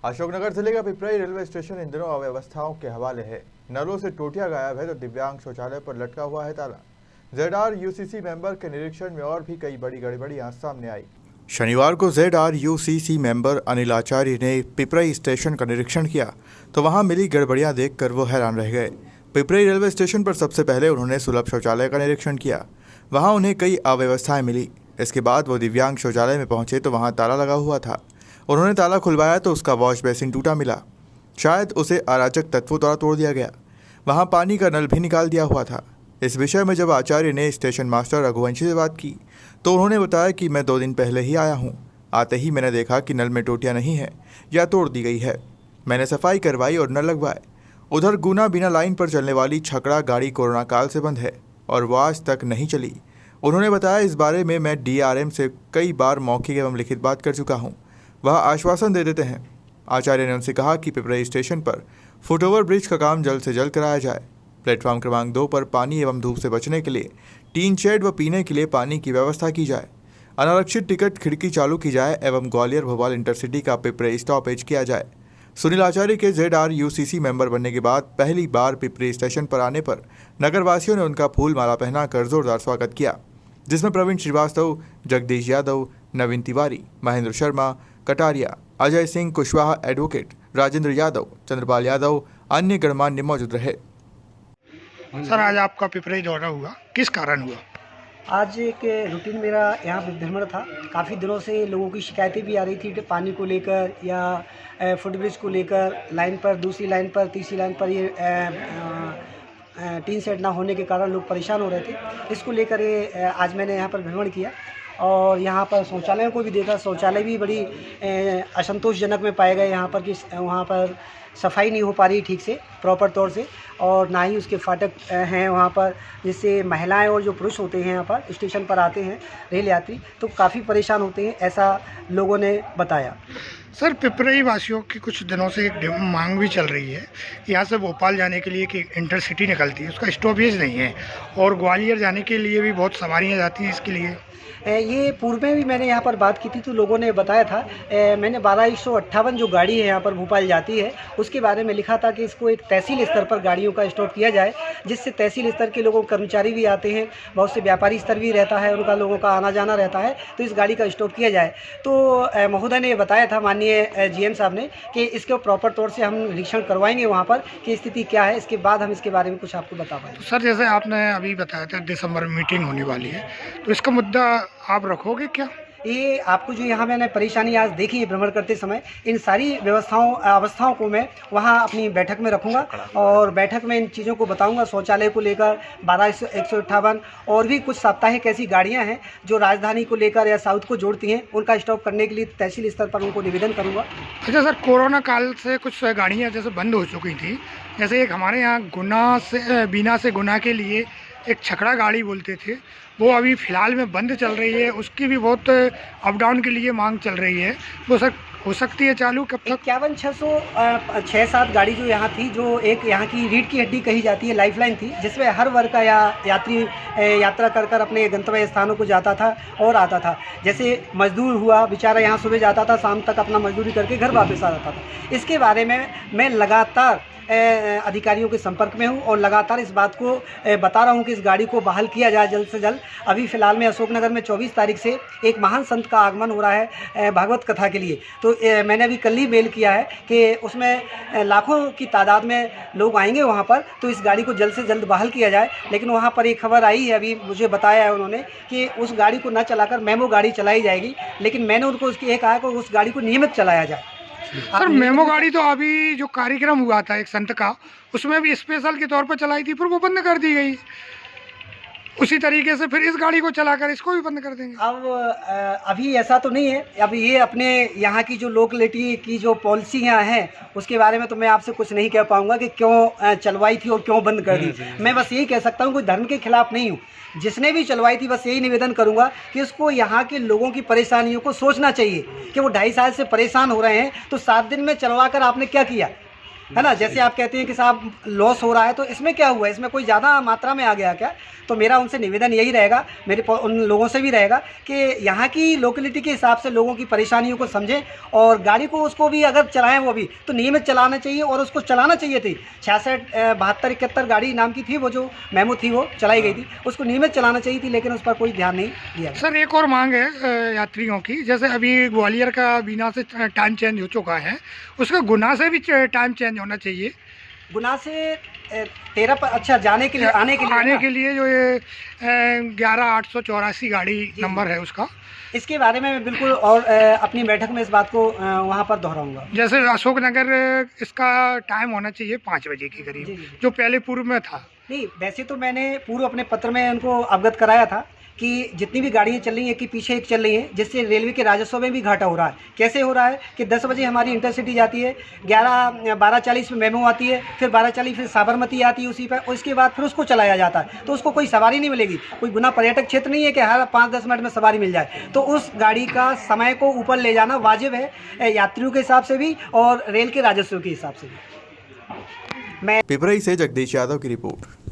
अशोकनगर जिले का Piprai railway station इन दिनों अव्यवस्थाओं के हवाले है। नलों से टोटियां गायब है तो दिव्यांग शौचालय पर लटका हुआ है ताला। ZRUCC मेंबर के निरीक्षण में और भी कई बड़ी गड़बड़ियां सामने आई। शनिवार को ZRUCC मेंबर अनिल आचार्य ने पिपराई स्टेशन का निरीक्षण किया तो वहां मिली गड़बड़ियां देखकर वो हैरान रह गए। पिपराई रेलवे स्टेशन पर सबसे पहले उन्होंने सुलभ शौचालय का निरीक्षण किया। वहां उन्हें कई अव्यवस्थाएं मिली। इसके बाद वो दिव्यांग शौचालय में पहुंचे तो वहां ताला लगा हुआ था। उन्होंने ताला खुलवाया तो उसका वॉश बेसिन टूटा मिला। शायद उसे अराजक तत्वों द्वारा तोड़ दिया गया। वहां पानी का नल भी निकाल दिया हुआ था। इस विषय में जब आचार्य ने स्टेशन मास्टर रघुवंशी से बात की तो उन्होंने बताया कि मैं 2 दिन पहले ही आया हूं। आते ही मैंने देखा कि नल में टोटियां नहीं है या तोड़ दी गई है। मैंने सफाई करवाई और नल लगवाए। उधर गुना बिना लाइन पर चलने वाली छकड़ा गाड़ी कोरोना काल से बंद है और वो आज तक नहीं चली। उन्होंने बताया, इस बारे में मैं DRM से कई बार मौखिक एवं लिखित बात कर चुका हूँ। वह आश्वासन दे देते हैं। आचार्य ने उनसे कहा कि पिपराई स्टेशन पर फुटओवर ब्रिज का काम जल्द से जल्द कराया जाए। प्लेटफॉर्म क्रमांक 2 पर पानी एवं धूप से बचने के लिए टीन शेड व पीने के लिए पानी की व्यवस्था की जाए। अनारक्षित टिकट खिड़की चालू की जाए एवं ग्वालियर भोपाल इंटरसिटी का पिपराई स्टॉपेज किया जाए। सुनील आचार्य के ZRUCC मेंबर बनने के बाद पहली बार पिपराई स्टेशन पर आने पर नगरवासियों ने उनका फूल माला पहनाकर जोरदार स्वागत किया, जिसमें प्रवीण श्रीवास्तव, जगदीश यादव, नवीन तिवारी, महेंद्र शर्मा, कटारिया, अजय सिंह कुशवाहा, एडवोकेट राजेंद्र यादव, चंद्रपाल यादव, अन्य गणमान्य मौजूद रहे। सर, आज आपका पिपराई दौरा हुआ, किस कारण हुआ? आज एक रूटीन मेरा यहाँ पे भ्रमण था। काफ़ी दिनों से लोगों की शिकायतें भी आ रही थी पानी को लेकर या फुटब्रिज को लेकर। लाइन पर, दूसरी लाइन पर, तीसरी लाइन पर ये टीन शेड ना होने के कारण लोग परेशान हो रहे थे। इसको लेकर आज मैंने यहाँ पर भ्रमण किया और यहाँ पर शौचालयों को भी देखा। शौचालय भी बड़ी असंतोषजनक में पाए गए यहाँ पर कि वहाँ पर सफाई नहीं हो पा रही ठीक से, प्रॉपर तौर से, और ना ही उसके फाटक हैं वहाँ पर, जिससे महिलाएं और जो पुरुष होते हैं यहाँ पर स्टेशन पर आते हैं रेल यात्री तो काफ़ी परेशान होते हैं, ऐसा लोगों ने बताया। सर, पिपराई वासियों की कुछ दिनों से एक मांग भी चल रही है। यहाँ से भोपाल जाने के लिए कि इंटरसिटी निकलती है, उसका स्टॉपेज नहीं है, और ग्वालियर जाने के लिए भी बहुत सवारियाँ जाती हैं इसके लिए। ये पूर्व में भी मैंने यहाँ पर बात की थी तो लोगों ने बताया था। मैंने 12158 जो गाड़ी है यहाँ पर भोपाल जाती है उसके बारे में लिखा था कि इसको एक तहसील स्तर पर गाड़ियों का स्टॉप किया जाए, जिससे तहसील स्तर के लोगों कर्मचारी भी आते हैं, बहुत से व्यापारी स्तर भी रहता है, उनका लोगों का आना जाना रहता है, तो इस गाड़ी का स्टॉप किया जाए। तो महोदय ने बताया था, माननीय GM साहब ने, कि इसके प्रॉपर तौर से हम निरीक्षण करवाएंगे वहाँ पर कि स्थिति क्या है, इसके बाद हम इसके बारे में कुछ आपको बता पाएंगे। तो सर, जैसे आपने अभी बताया था दिसंबर में मीटिंग होने वाली है, तो इसका मुद्दा आप रखोगे क्या? ये आपको जो यहाँ मैंने परेशानी आज देखी है भ्रमण करते समय, इन सारी अवस्थाओं को मैं वहाँ अपनी बैठक में रखूँगा और बैठक में इन चीज़ों को बताऊँगा। शौचालय को लेकर 12158 और भी कुछ साप्ताहिक ऐसी गाड़ियाँ हैं जो राजधानी को लेकर या साउथ को जोड़ती हैं, उनका स्टॉप करने के लिए तहसील स्तर पर उनको निवेदन करूँगा। अच्छा सर, कोरोना काल से कुछ गाड़ियाँ जैसे बंद हो चुकी थी, जैसे एक हमारे यहाँ बीना से गुना के लिए एक छकड़ा गाड़ी बोलते थे, वो अभी फ़िलहाल में बंद चल रही है। उसकी भी बहुत अप डाउन के लिए मांग चल रही है, वो सर हो सकती है चालू कब तक? 51,607 गाड़ी जो यहाँ थी, जो एक यहाँ की रीढ़ की हड्डी कही जाती है, लाइफलाइन थी, जिसमें हर वर्ग का यात्री यात्रा कर कर अपने गंतव्य स्थानों को जाता था और आता था। जैसे मजदूर हुआ बेचारा, यहाँ सुबह जाता था, शाम तक अपना मजदूरी करके घर वापस आ जाता था। इसके बारे में मैं लगातार अधिकारियों के संपर्क में हूँ और लगातार इस बात को बता रहा हूँ कि इस गाड़ी को बहाल किया जाए जल्द से जल्द। अभी फ़िलहाल में अशोकनगर में 24 तारीख से एक महान संत का आगमन हो रहा है भागवत कथा के लिए, तो मैंने अभी कल ही मेल किया है कि उसमें लाखों की तादाद में लोग आएंगे वहाँ पर, तो इस गाड़ी को जल्द से जल्द बहाल किया जाए। लेकिन वहाँ पर एक खबर आई है, अभी मुझे बताया है उन्होंने, कि उस गाड़ी को न चलाकर मेमो गाड़ी चलाई जाएगी, लेकिन मैंने उनको उसकी ये कहा कि उस गाड़ी को नियमित चलाया जाए। सर, मेमो गाड़ी तो अभी जो कार्यक्रम हुआ था एक संत का, उसमें भी स्पेशल के तौर पर चलाई थी, फिर वो बंद कर दी गई। उसी तरीके से फिर इस गाड़ी को चलाकर इसको भी बंद कर देंगे। अब अभी ऐसा तो नहीं है। अब ये अपने यहाँ की जो लोकलिटी की जो पॉलिसियाँ हैं उसके बारे में तो मैं आपसे कुछ नहीं कह पाऊँगा कि क्यों चलवाई थी और क्यों बंद कर दी। मैं बस यही कह सकता हूँ, कोई धर्म के खिलाफ नहीं हूँ। जिसने भी चलवाई थी, बस यही निवेदन करूँगा कि उसको यहाँ के लोगों की परेशानियों को सोचना चाहिए कि वो 2.5 साल से परेशान हो रहे हैं, तो 7 दिन में चलवा कर आपने क्या किया? है ना। जैसे आप कहते हैं कि साहब लॉस हो रहा है, तो इसमें क्या हुआ है, इसमें कोई ज़्यादा मात्रा में आ गया क्या? तो मेरा उनसे निवेदन यही रहेगा, उन लोगों से भी रहेगा कि यहाँ की लोकेलिटी के हिसाब से लोगों की परेशानियों को समझें और गाड़ी को उसको भी अगर चलाएं वो भी तो नियमित चलाना चाहिए और उसको चलाना चाहिए थी। 66, 72, 71 गाड़ी नाम की थी, वो जो मेमो थी वो चलाई गई थी, उसको नियमित चलाना चाहिए थी, लेकिन उस पर कोई ध्यान नहीं दिया गया। सर एक और मांग है यात्रियों की, जैसे अभी ग्वालियर का बीना से टाइम चेंज हो चुका है, उसका गुना से भी टाइम चेंज होना चाहिए। गुना से 13 पर, अच्छा, जाने के लिए आने के लिए जो ये 11,884 गाड़ी नंबर है उसका, इसके बारे में मैं बिल्कुल और अपनी बैठक में इस बात को वहाँ पर दोहराऊंगा। जैसे अशोकनगर इसका टाइम होना चाहिए 5 बजे के करीब, जो पहले पूर्व में था। नहीं, वैसे तो मैंने पूर्व अपने पत्र में उनको अवगत कराया था कि जितनी भी गाड़ियाँ चल रही हैं कि पीछे एक चल रही हैं, जिससे रेलवे के राजस्व में भी घाटा हो रहा है। कैसे हो रहा है कि 10 बजे हमारी इंटरसिटी जाती है, 12:40 में मेमो आती है, फिर 12:40 फिर साबरमती आती है उसी पर, और उसके बाद फिर उसको चलाया जाता है, तो उसको कोई सवारी नहीं मिलेगी। कोई गुना पर्यटक क्षेत्र नहीं है कि हर 5-10 मिनट में सवारी मिल जाए, तो उस गाड़ी का समय को ऊपर ले जाना वाजिब है, यात्रियों के हिसाब से भी और रेल के राजस्व के हिसाब से भी। पिपराई से जगदीश यादव की रिपोर्ट।